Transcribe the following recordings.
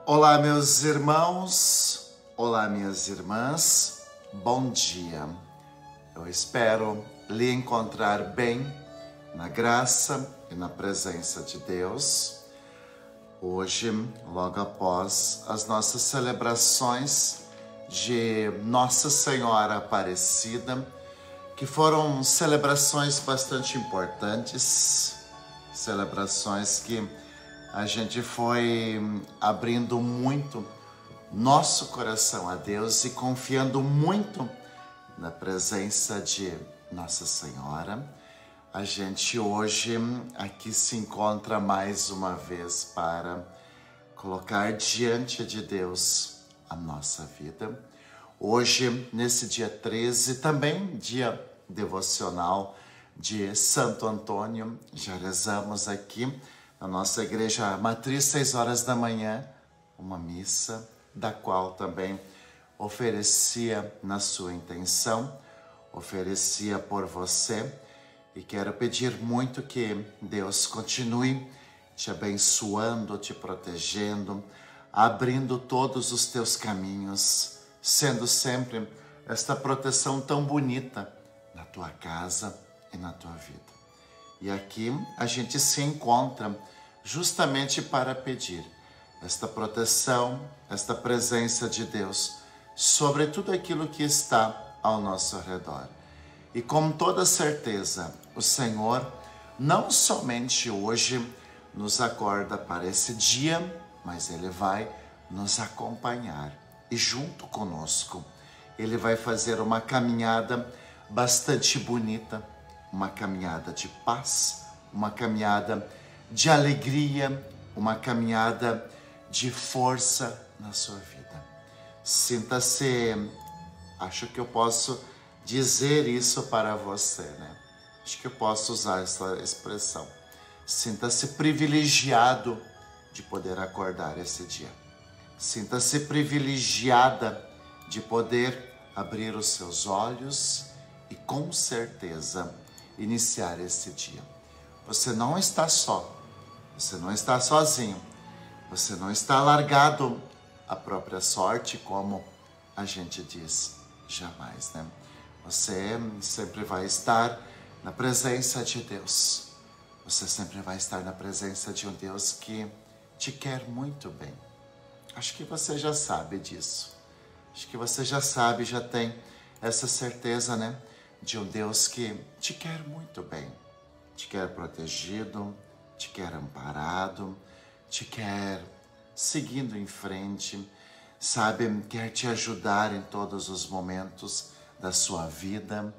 Olá, meus irmãos, olá, minhas irmãs, bom dia. Eu espero lhe encontrar bem na graça e na presença de Deus. Hoje, logo após as nossas celebrações de Nossa Senhora Aparecida, que foram celebrações bastante importantes, celebrações que a gente foi abrindo muito nosso coração a Deus e confiando muito na presença de Nossa Senhora. A gente hoje aqui se encontra mais uma vez para colocar diante de Deus a nossa vida. Hoje, nesse dia 13, também dia devocional de Santo Antônio, já rezamos aqui na nossa igreja matriz, 6 horas da manhã, uma missa, da qual também oferecia na sua intenção, oferecia por você, e quero pedir muito que Deus continue te abençoando, te protegendo, abrindo todos os teus caminhos, sendo sempre esta proteção tão bonita na tua casa e na tua vida. E aqui a gente se encontra justamente para pedir esta proteção, esta presença de Deus sobre tudo aquilo que está ao nosso redor. E com toda certeza, o Senhor não somente hoje nos acorda para esse dia, mas Ele vai nos acompanhar e junto conosco Ele vai fazer uma caminhada bastante bonita, uma caminhada de paz, uma caminhada de alegria, uma caminhada de força na sua vida. Sinta-se, acho que eu posso dizer isso para você, né? Acho que eu posso usar essa expressão. Sinta-se privilegiado de poder acordar esse dia. Sinta-se privilegiada de poder abrir os seus olhos e com certeza iniciar esse dia. Você não está só, você não está sozinho, você não está largado à própria sorte, como a gente diz, jamais, né? Você sempre vai estar na presença de Deus, você sempre vai estar na presença de um Deus que te quer muito bem. Acho que você já sabe disso, acho que você já sabe, já tem essa certeza, né? De um Deus que te quer muito bem, te quer protegido, te quer amparado, te quer seguindo em frente, sabe, quer te ajudar em todos os momentos da sua vida.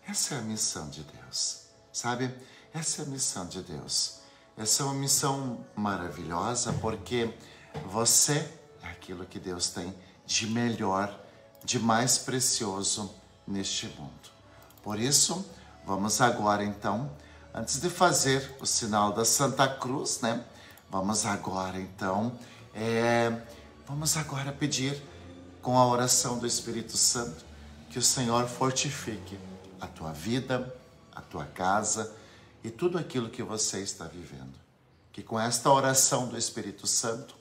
Essa é a missão de Deus, sabe? Essa é a missão de Deus. Essa é uma missão maravilhosa porque você é aquilo que Deus tem de melhor, de mais precioso neste mundo. Por isso, vamos agora então, antes de fazer o sinal da Santa Cruz, né? Vamos agora então pedir com a oração do Espírito Santo que o Senhor fortifique a tua vida, a tua casa e tudo aquilo que você está vivendo. Que com esta oração do Espírito Santo,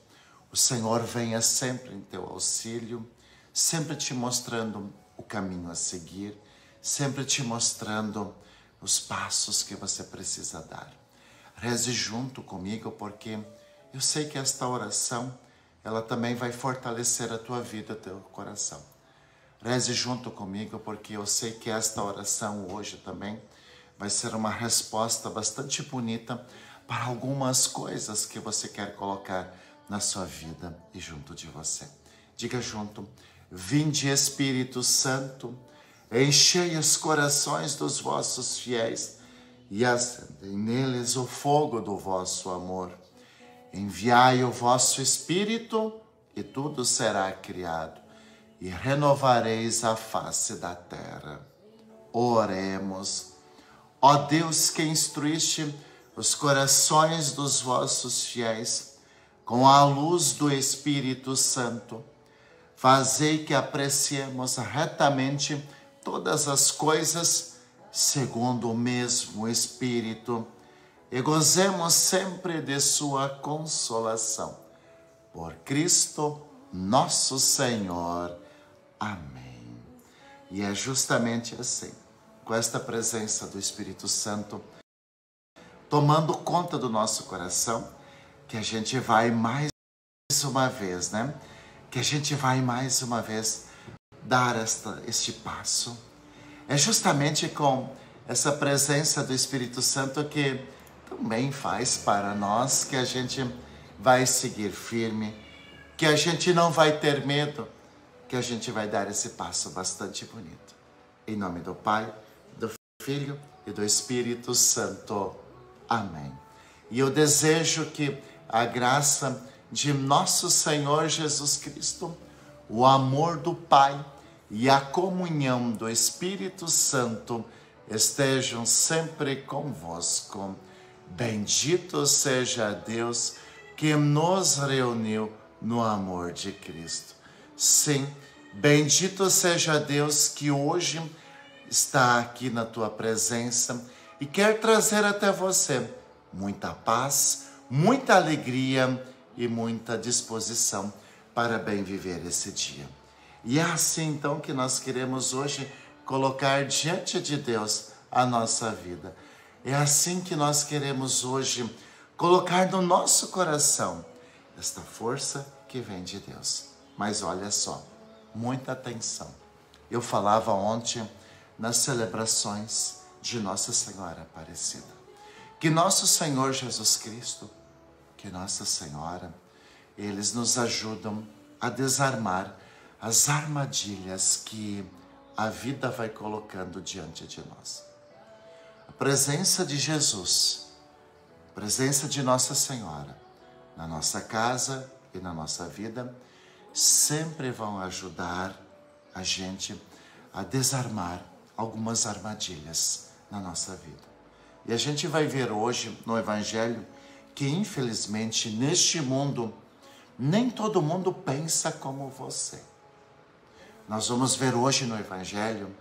o Senhor venha sempre em teu auxílio, sempre te mostrando o caminho a seguir, sempre te mostrando os passos que você precisa dar. Reze junto comigo, porque eu sei que esta oração, ela também vai fortalecer a tua vida, o teu coração. Reze junto comigo, porque eu sei que esta oração hoje também vai ser uma resposta bastante bonita para algumas coisas que você quer colocar na sua vida e junto de você. Diga junto: vinde Espírito Santo, enchei os corações dos vossos fiéis e acendei neles o fogo do vosso amor. Enviai o vosso Espírito e tudo será criado e renovareis a face da terra. Oremos. Ó Deus, que instruíste os corações dos vossos fiéis com a luz do Espírito Santo, fazei que apreciemos retamente todas as coisas segundo o mesmo Espírito e gozemos sempre de sua consolação. por Cristo nosso Senhor. Amém. E é justamente assim, com esta presença do Espírito Santo tomando conta do nosso coração, que a gente vai mais uma vez, né? Que a gente vai mais uma vez dar este passo. É justamente com essa presença do Espírito Santo que também faz para nós que a gente vai seguir firme, que a gente não vai ter medo, que a gente vai dar esse passo bastante bonito. Em nome do Pai, do Filho e do Espírito Santo. Amém. E eu desejo que a graça de nosso Senhor Jesus Cristo, o amor do Pai e a comunhão do Espírito Santo estejam sempre convosco. Bendito seja Deus que nos reuniu no amor de Cristo. Sim, bendito seja Deus que hoje está aqui na tua presença e quer trazer até você muita paz, muita alegria e muita disposição para bem viver esse dia. E é assim então que nós queremos hoje colocar diante de Deus a nossa vida. É assim que nós queremos hoje colocar no nosso coração esta força que vem de Deus. Mas olha só, muita atenção. Eu falava ontem nas celebrações de Nossa Senhora Aparecida, que nosso Senhor Jesus Cristo, que Nossa Senhora, eles nos ajudam a desarmar as armadilhas que a vida vai colocando diante de nós. A presença de Jesus, a presença de Nossa Senhora na nossa casa e na nossa vida sempre vão ajudar a gente a desarmar algumas armadilhas na nossa vida. E a gente vai ver hoje no Evangelho que, infelizmente, neste mundo, nem todo mundo pensa como você. Nós vamos ver hoje no Evangelho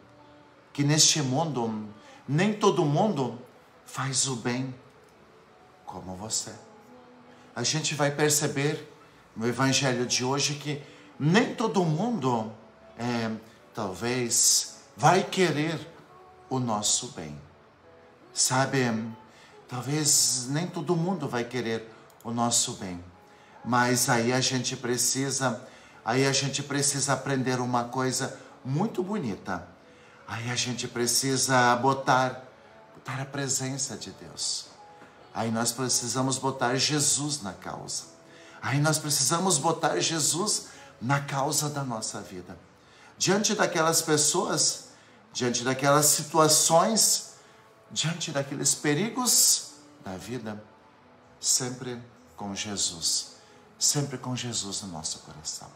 que neste mundo, nem todo mundo faz o bem como você. A gente vai perceber no Evangelho de hoje que nem todo mundo, talvez, vai querer o nosso bem. Sabe, talvez nem todo mundo vai querer o nosso bem. Mas aí a gente precisa aprender uma coisa muito bonita. Aí a gente precisa botar a presença de Deus. Aí nós precisamos botar Jesus na causa. Aí nós precisamos botar Jesus na causa da nossa vida. Diante daquelas pessoas, diante daquelas situações, diante daqueles perigos da vida, sempre com Jesus no nosso coração.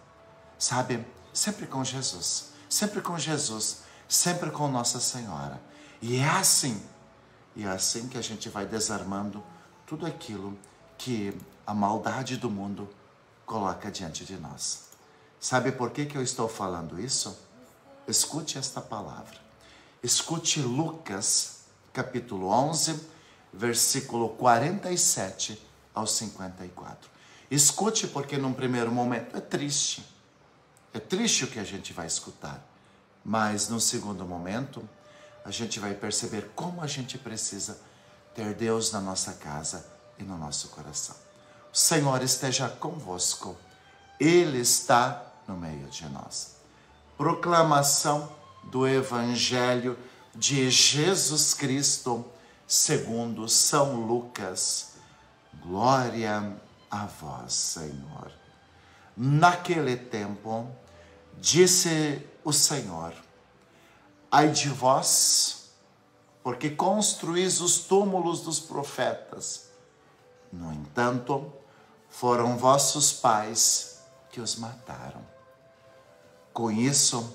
Sabe? Sempre com Jesus, sempre com Nossa Senhora. E é assim que a gente vai desarmando tudo aquilo que a maldade do mundo coloca diante de nós. Sabe por que eu estou falando isso? Escute esta palavra. Escute Lucas, capítulo 11, versículo 47 ao 54. Escute porque num primeiro momento é triste. É triste o que a gente vai escutar. Mas num segundo momento, a gente vai perceber como a gente precisa ter Deus na nossa casa e no nosso coração. O Senhor esteja convosco. Ele está no meio de nós. Proclamação do Evangelho de Jesus Cristo, segundo São Lucas. Glória a vós, Senhor. Naquele tempo, disse o Senhor: ai de vós, porque construís os túmulos dos profetas. No entanto, foram vossos pais que os mataram. Com isso,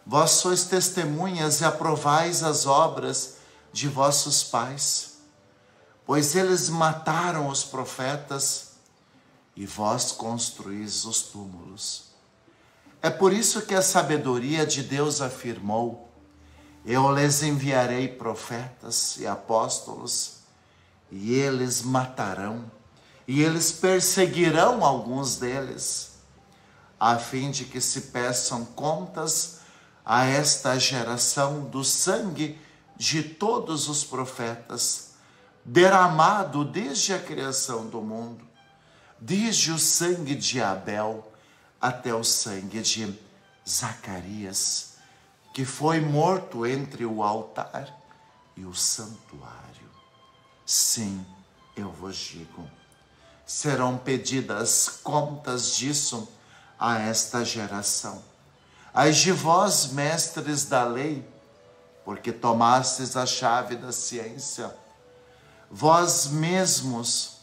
vós sois testemunhas e aprovais as obras de vossos pais, pois eles mataram os profetas e vós construís os túmulos. É por isso que a sabedoria de Deus afirmou: eu lhes enviarei profetas e apóstolos, e eles matarão e eles perseguirão alguns deles, a fim de que se peçam contas a esta geração do sangue de todos os profetas, derramado desde a criação do mundo, desde o sangue de Abel até o sangue de Zacarias, que foi morto entre o altar e o santuário. Sim, eu vos digo, serão pedidas contas disso a esta geração. Ai de vós, mestres da lei, porque tomastes a chave da ciência, vós mesmos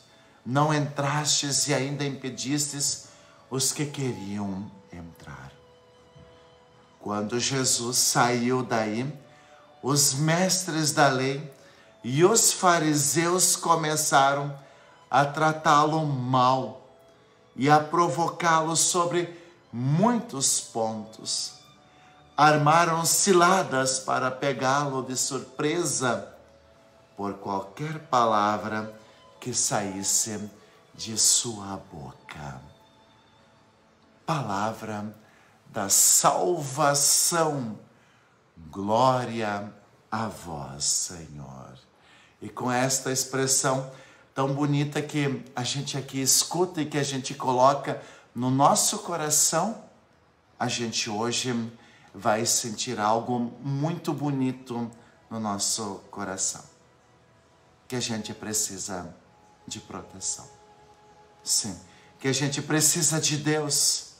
não entrastes e ainda impedistes os que queriam entrar. Quando Jesus saiu daí, os mestres da lei e os fariseus começaram a tratá-lo mal e a provocá-lo sobre muitos pontos. Armaram ciladas para pegá-lo de surpresa por qualquer palavra que saísse de sua boca. Palavra da salvação. Glória a vós, Senhor. E com esta expressão tão bonita que a gente aqui escuta e que a gente coloca no nosso coração, a gente hoje vai sentir algo muito bonito no nosso coração. Que a gente precisa de proteção. Sim, que a gente precisa de Deus,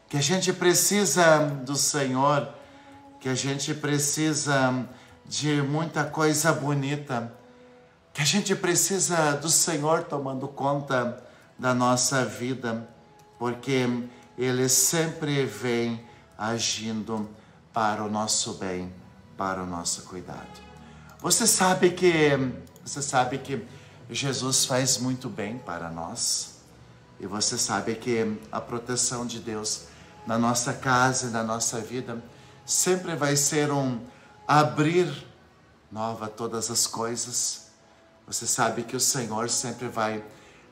que a gente precisa do Senhor, que a gente precisa de muita coisa bonita, que a gente precisa do Senhor tomando conta da nossa vida, porque Ele sempre vem agindo para o nosso bem, para o nosso cuidado. Você sabe que Jesus faz muito bem para nós, e você sabe que a proteção de Deus na nossa casa e na nossa vida sempre vai ser um abrir nova todas as coisas. Você sabe que o Senhor sempre vai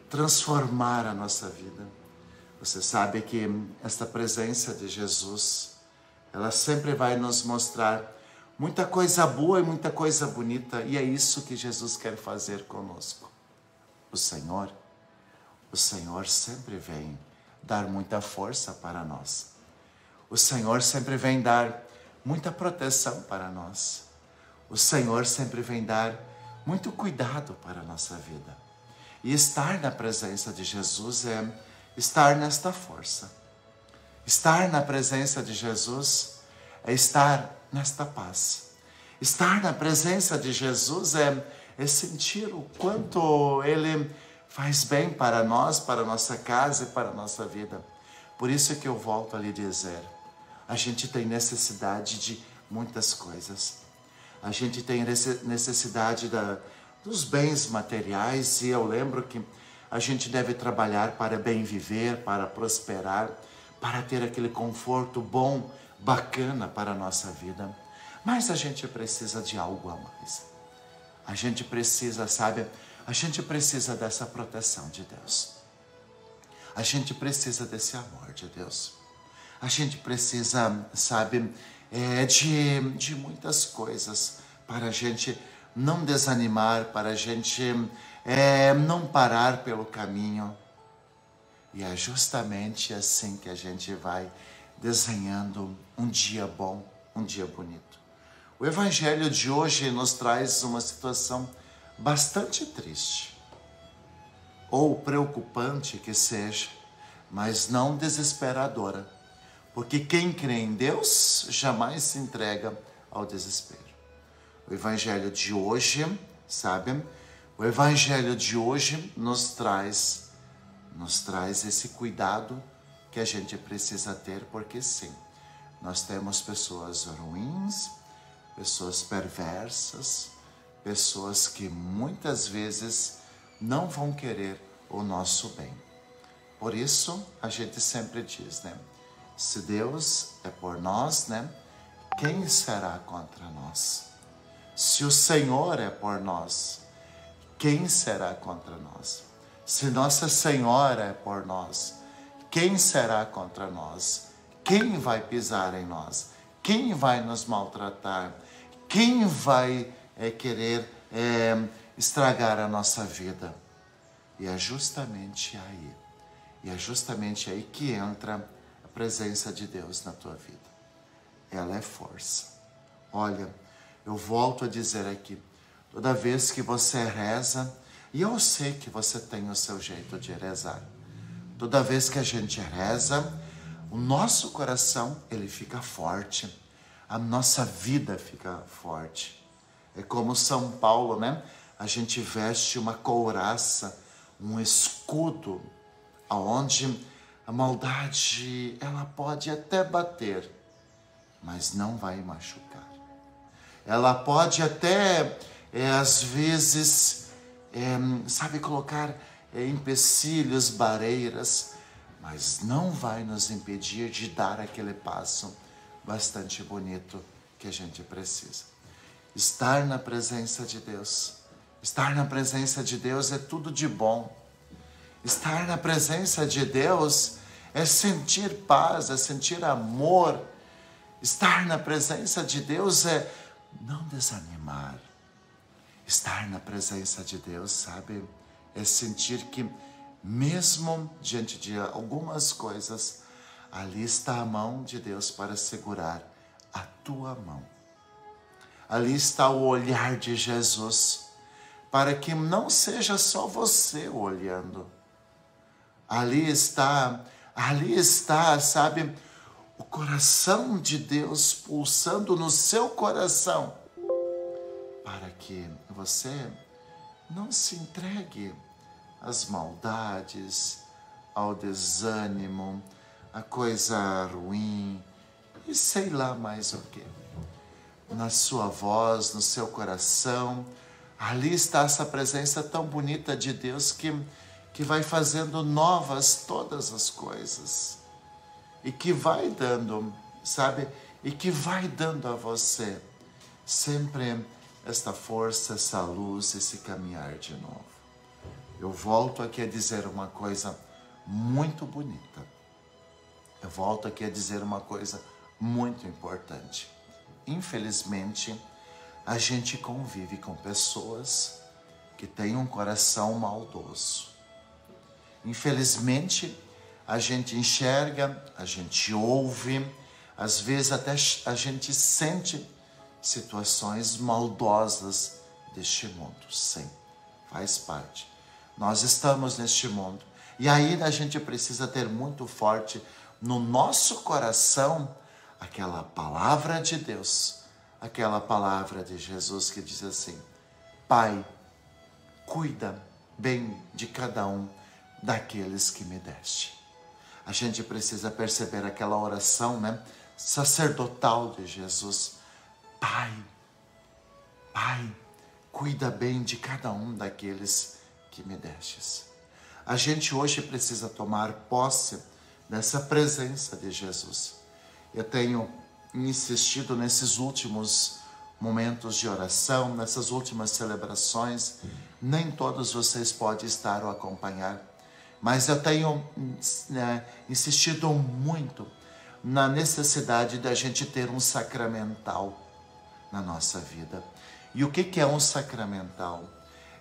transformar a nossa vida. Você sabe que esta presença de Jesus, ela sempre vai nos mostrar muita coisa boa e muita coisa bonita, e é isso que Jesus quer fazer conosco. O Senhor sempre vem dar muita força para nós. O Senhor sempre vem dar muita proteção para nós. O Senhor sempre vem dar muito cuidado para a nossa vida. E estar na presença de Jesus é estar nesta força. Estar na presença de Jesus é estar nesta paz. Estar na presença de Jesus é sentir o quanto Ele faz bem para nós, para a nossa casa e para a nossa vida. Por isso que eu volto a lhe dizer, a gente tem necessidade de muitas coisas. A gente tem necessidade dos bens materiais, e eu lembro que a gente deve trabalhar para bem viver, para prosperar, para ter aquele conforto bom, bacana para a nossa vida. Mas a gente precisa de algo a mais. A gente precisa, sabe, a gente precisa dessa proteção de Deus. A gente precisa desse amor de Deus. A gente precisa, sabe, de muitas coisas para a gente não desanimar, para a gente não parar pelo caminho. E é justamente assim que a gente vai desenhando um dia bom, um dia bonito. O Evangelho de hoje nos traz uma situação bastante triste, ou preocupante que seja, mas não desesperadora, porque quem crê em Deus jamais se entrega ao desespero. O Evangelho de hoje, sabe? O Evangelho de hoje nos traz esse cuidado que a gente precisa ter, porque sim, nós temos pessoas ruins, pessoas perversas, pessoas que muitas vezes não vão querer o nosso bem. Por isso, a gente sempre diz, né? Se Deus é por nós, né? Quem será contra nós? Se o Senhor é por nós, quem será contra nós? Se Nossa Senhora é por nós, quem será contra nós? Quem vai pisar em nós? Quem vai nos maltratar? Quem vai querer estragar a nossa vida? E é justamente aí que entra a presença de Deus na tua vida. Ela é força. Olha, eu volto a dizer aqui, toda vez que você reza, e eu sei que você tem o seu jeito de rezar, toda vez que a gente reza, o nosso coração, ele fica forte, a nossa vida fica forte. É como São Paulo, né? A gente veste uma couraça, um escudo, aonde a maldade, ela pode até bater, mas não vai machucar. Ela pode até, às vezes, colocar empecilhos, barreiras, mas não vai nos impedir de dar aquele passo bastante bonito que a gente precisa. Estar na presença de Deus. Estar na presença de Deus é tudo de bom. Estar na presença de Deus é sentir paz, é sentir amor. Estar na presença de Deus é não desanimar. Estar na presença de Deus, sabe, é sentir que mesmo diante de algumas coisas, ali está a mão de Deus para segurar a tua mão. Ali está o olhar de Jesus, para que não seja só você olhando. Ali está, sabe, o coração de Deus pulsando no seu coração, para que você não se entregue às maldades, ao desânimo, a coisa ruim e sei lá mais o que. Na sua voz, no seu coração, ali está essa presença tão bonita de Deus que vai fazendo novas todas as coisas e que vai dando, sabe, e que vai dando a você sempre esta força, essa luz, esse caminhar de novo. Eu volto aqui a dizer uma coisa muito bonita. Eu volto aqui a dizer uma coisa muito importante. Infelizmente, a gente convive com pessoas que têm um coração maldoso. Infelizmente, a gente enxerga, a gente ouve, às vezes até a gente sente situações maldosas deste mundo. Sim, faz parte. Nós estamos neste mundo. E aí a gente precisa ter muito forte no nosso coração aquela palavra de Deus, aquela palavra de Jesus que diz assim: Pai, cuida bem de cada um daqueles que me deste. A gente precisa perceber aquela oração, né, sacerdotal de Jesus. Pai, cuida bem de cada um daqueles que me destes. A gente hoje precisa tomar posse dessa presença de Jesus. Eu tenho insistido nesses últimos momentos de oração, nessas últimas celebrações. Nem todos vocês podem estar ou acompanhar, mas eu tenho insistido muito na necessidade da gente ter um sacramental na nossa vida. E o que é um sacramental?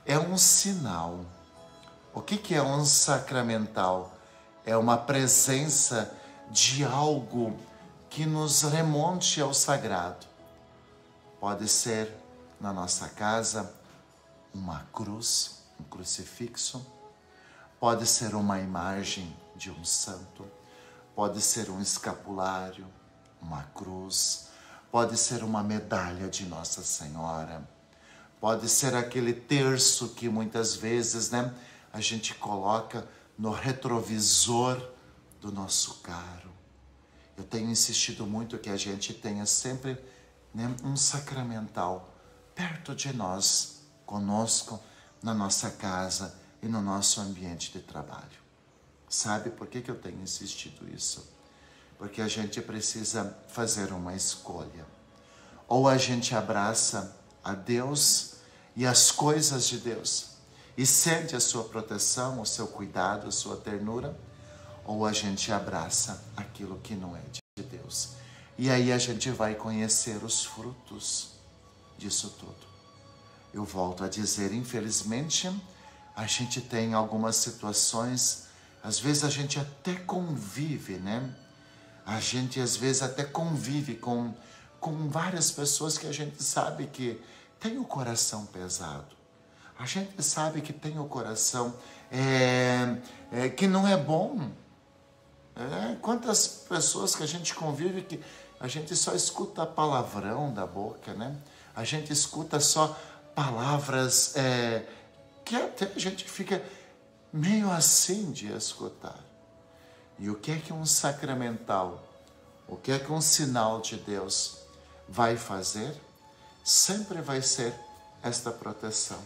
É um sinal. O que é um sacramental? É uma presença de algo que nos remonte ao sagrado. Pode ser na nossa casa uma cruz, um crucifixo. Pode ser uma imagem de um santo. Pode ser um escapulário, uma cruz. Pode ser uma medalha de Nossa Senhora. Pode ser aquele terço que muitas vezes, né, a gente coloca no retrovisor do nosso carro. Eu tenho insistido muito que a gente tenha sempre, né, um sacramental perto de nós, conosco, na nossa casa e no nosso ambiente de trabalho. Sabe por que eu tenho insistido isso? Porque a gente precisa fazer uma escolha. Ou a gente abraça a Deus e as coisas de Deus e sente a sua proteção, o seu cuidado, a sua ternura, ou a gente abraça aquilo que não é de Deus. E aí a gente vai conhecer os frutos disso tudo. Eu volto a dizer, infelizmente, a gente tem algumas situações, às vezes a gente até convive, né? A gente às vezes até convive com várias pessoas que a gente sabe que tem o coração pesado. A gente sabe que tem o coração que não é bom. Quantas pessoas que a gente convive que a gente só escuta palavrão da boca, né? A gente escuta só palavras que até a gente fica meio assim de escutar. E o que é que um sacramental, o que é que um sinal de Deus vai fazer? Sempre vai ser esta proteção,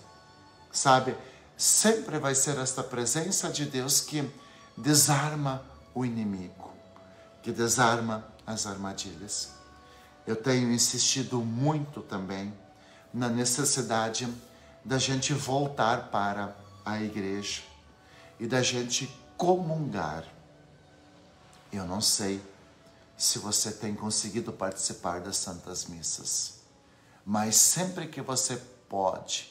sabe? Sempre vai ser esta presença de Deus que desarma o inimigo, que desarma as armadilhas. Eu tenho insistido muito também na necessidade da gente voltar para a igreja e da gente comungar. Eu não sei se você tem conseguido participar das Santas Missas, mas sempre que você pode,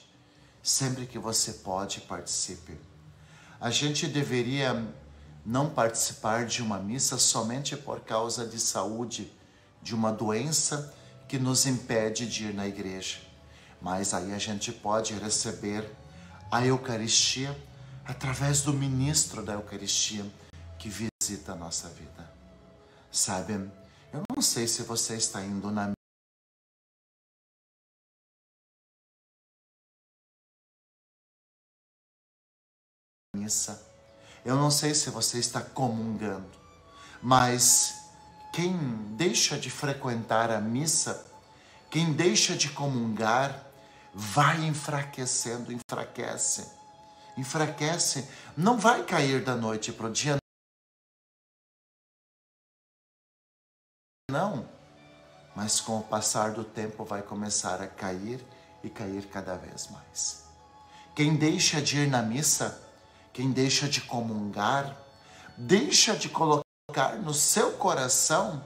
participe. A gente deveria não participar de uma missa somente por causa de saúde, de uma doença que nos impede de ir na igreja. Mas aí a gente pode receber a Eucaristia através do ministro da Eucaristia que visita a nossa vida. Sabe, eu não sei se você está indo na missa, eu não sei se você está comungando, mas quem deixa de frequentar a missa, quem deixa de comungar, vai enfraquecendo, enfraquece, não vai cair da noite para o dia, não, mas com o passar do tempo vai começar a cair e cair cada vez mais. Quem deixa de ir na missa, quem deixa de comungar, deixa de colocar no seu coração,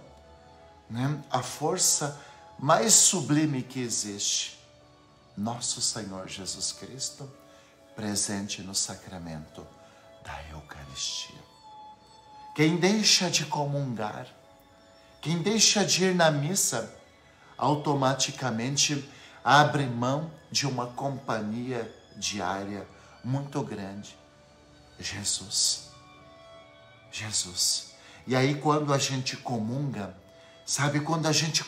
né, a força mais sublime que existe, nosso Senhor Jesus Cristo, presente no sacramento da Eucaristia. Quem deixa de comungar, quem deixa de ir na missa, automaticamente abre mão de uma companhia diária muito grande. Jesus. E aí quando a gente comunga, sabe quando a gente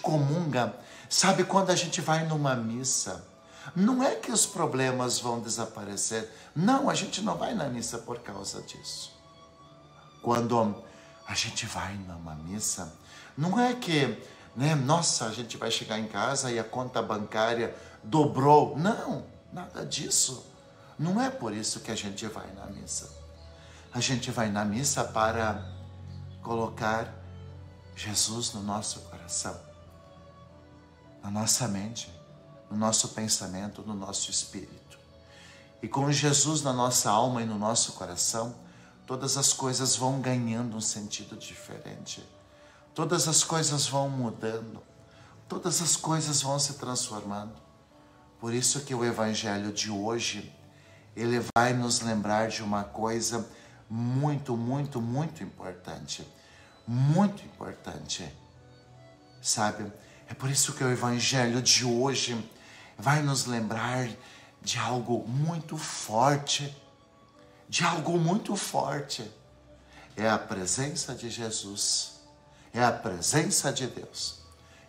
vai numa missa, não é que os problemas vão desaparecer. Não, a gente não vai na missa por causa disso. Quando a gente vai numa missa, não é que, nossa, a gente vai chegar em casa e a conta bancária dobrou. Não, nada disso. Não é por isso que a gente vai na missa. A gente vai na missa para colocar Jesus no nosso coração, na nossa mente, no nosso pensamento, no nosso espírito. E com Jesus na nossa alma e no nosso coração, todas as coisas vão ganhando um sentido diferente. Todas as coisas vão mudando. Todas as coisas vão se transformando. Por isso que o Evangelho de hoje, ele vai nos lembrar de uma coisa muito, muito, muito importante. Muito importante. Sabe? É por isso que o Evangelho de hoje vai nos lembrar de algo muito forte. De algo muito forte. É a presença de Jesus. É a presença de Deus.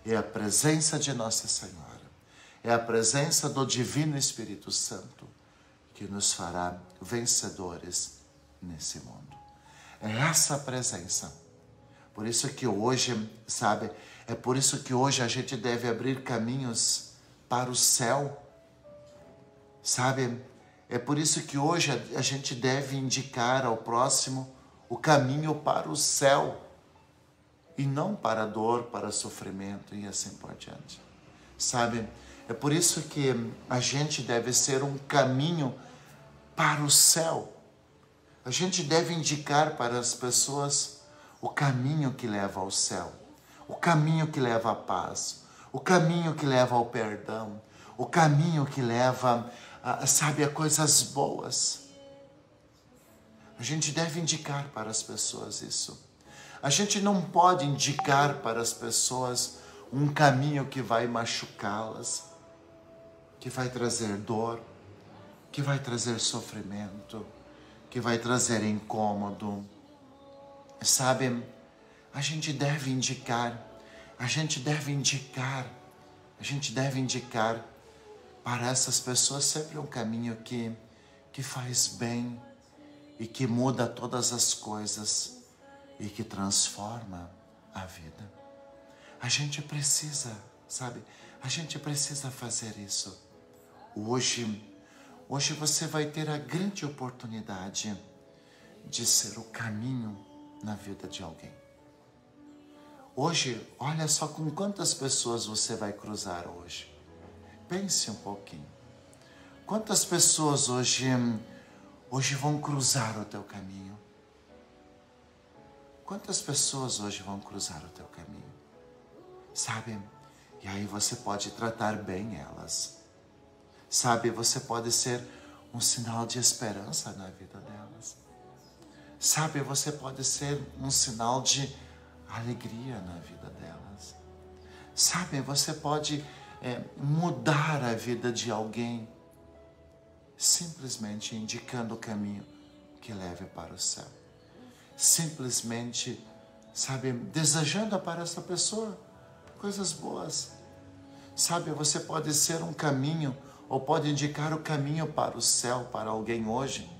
É a presença de Nossa Senhora. É a presença do Divino Espírito Santo que nos fará vencedores nesse mundo. É essa presença. Por isso que hoje, sabe, é por isso que hoje a gente deve abrir caminhos para o céu. Sabe, é por isso que hoje a gente deve indicar ao próximo o caminho para o céu. E não para a dor, para o sofrimento e assim por diante. Sabe, é por isso que a gente deve ser um caminho para o céu. A gente deve indicar para as pessoas o caminho que leva ao céu, o caminho que leva à paz, o caminho que leva ao perdão, o caminho que leva, a coisas boas. A gente deve indicar para as pessoas isso. A gente não pode indicar para as pessoas um caminho que vai machucá-las, que vai trazer dor, que vai trazer sofrimento, que vai trazer incômodo. Sabe, a gente deve indicar para essas pessoas sempre um caminho que faz bem e que muda todas as coisas e que transforma a vida. A gente precisa, sabe? A gente precisa fazer isso. Hoje você vai ter a grande oportunidade de ser o caminho na vida de alguém. Hoje, olha só com quantas pessoas você vai cruzar hoje. Pense um pouquinho. Quantas pessoas hoje vão cruzar o teu caminho? Quantas pessoas hoje vão cruzar o teu caminho? Sabe? E aí você pode tratar bem elas. Sabe? Você pode ser um sinal de esperança na vida delas. Sabe? Você pode ser um sinal de alegria na vida delas. Sabe? Você pode mudar a vida de alguém simplesmente indicando o caminho que leve para o céu. Simplesmente, sabe, desejando para essa pessoa coisas boas. Sabe, você pode ser um caminho ou pode indicar o caminho para o céu para alguém hoje,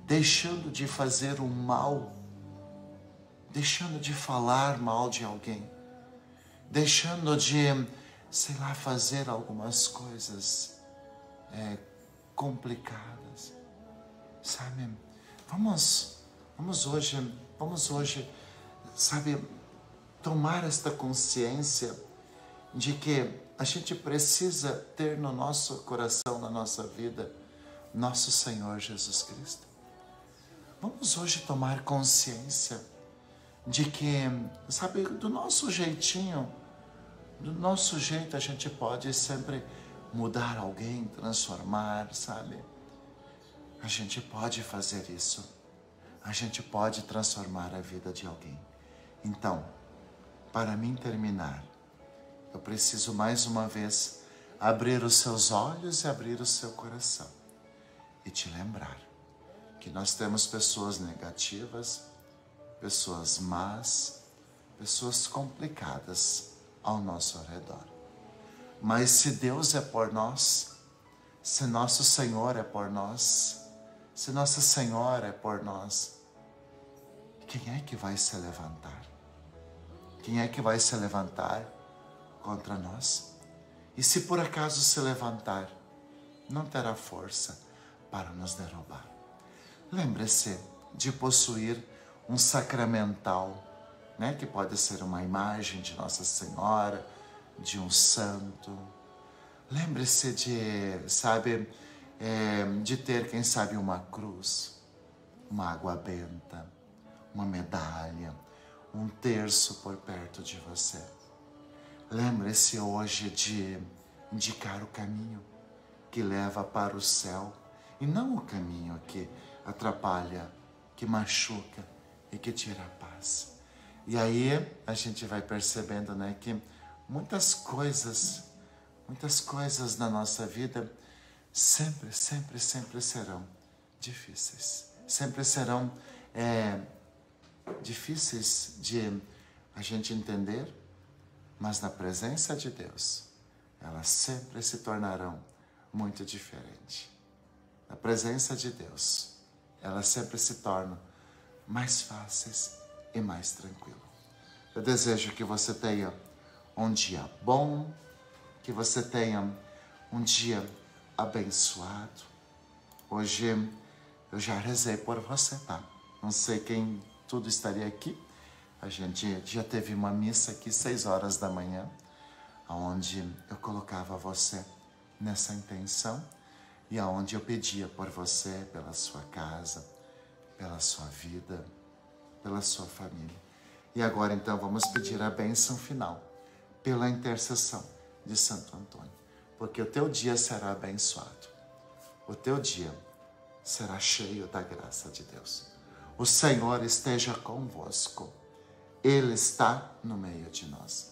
deixando de fazer o mal, deixando de falar mal de alguém, deixando de, fazer algumas coisas complicadas, sabe? Vamos hoje, sabe, tomar esta consciência de que a gente precisa ter no nosso coração, na nossa vida, nosso Senhor Jesus Cristo. Vamos hoje tomar consciência de que, sabe, do nosso jeitinho, do nosso jeito a gente pode sempre mudar alguém, transformar, sabe? A gente pode fazer isso. A gente pode transformar a vida de alguém. Então, para mim terminar, eu preciso mais uma vez abrir os seus olhos e abrir o seu coração e te lembrar que nós temos pessoas negativas, pessoas más, pessoas complicadas ao nosso redor. Mas se Deus é por nós, se nosso Senhor é por nós, se Nossa Senhora é por nós, quem é que vai se levantar? Quem é que vai se levantar contra nós? E se por acaso se levantar, não terá força para nos derrubar. Lembre-se de possuir um sacramental, né? Que pode ser uma imagem de Nossa Senhora, de um santo. Lembre-se de, sabe, de ter, quem sabe, uma cruz, uma água benta, uma medalha, um terço por perto de você. Lembre-se hoje de indicar o caminho que leva para o céu e não o caminho que atrapalha, que machuca e que tira a paz. E aí a gente vai percebendo, né, que muitas coisas na nossa vida sempre serão difíceis. Sempre serão difíceis de a gente entender, mas na presença de Deus, elas sempre se tornarão muito diferentes. Na presença de Deus, elas sempre se tornam mais fáceis e mais tranquilas. Eu desejo que você tenha um dia bom, que você tenha um dia abençoado. Hoje eu já rezei por você, tá? Não sei quem tudo estaria aqui. A gente já teve uma missa aqui 6 horas da manhã, onde eu colocava você nessa intenção. e aonde eu pedia por você, pela sua casa, pela sua vida, pela sua família. E agora então vamos pedir a bênção final pela intercessão de Santo Antônio, porque o teu dia será abençoado, o teu dia será cheio da graça de Deus. O Senhor esteja convosco, Ele está no meio de nós.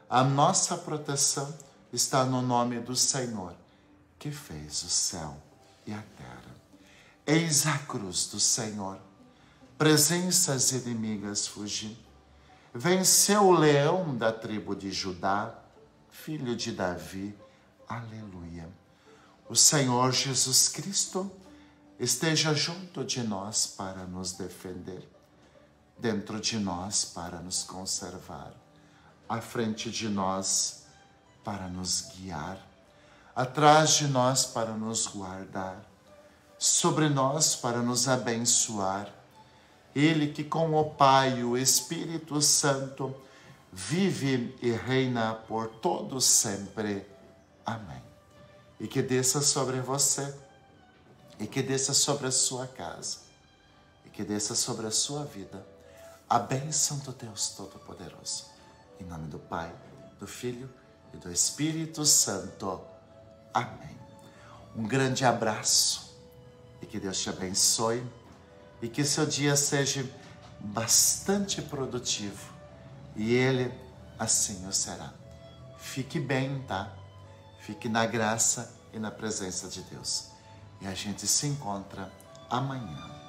A nossa proteção está no nome do Senhor, que fez o céu e a terra. Eis a cruz do Senhor, presenças inimigas fugindo. Venceu o leão da tribo de Judá, filho de Davi. Aleluia. O Senhor Jesus Cristo esteja junto de nós para nos defender, dentro de nós para nos conservar, à frente de nós para nos guiar, atrás de nós para nos guardar, sobre nós para nos abençoar. Ele que com o Pai e o Espírito Santo vive e reina por todos sempre. Amém. E que desça sobre você, e que desça sobre a sua casa, e que desça sobre a sua vida a bênção do Deus Todo-Poderoso. Em nome do Pai, do Filho e do Espírito Santo. Amém. Um grande abraço e que Deus te abençoe e que seu dia seja bastante produtivo e Ele assim o será. Fique bem, tá? Fique na graça e na presença de Deus. E a gente se encontra amanhã.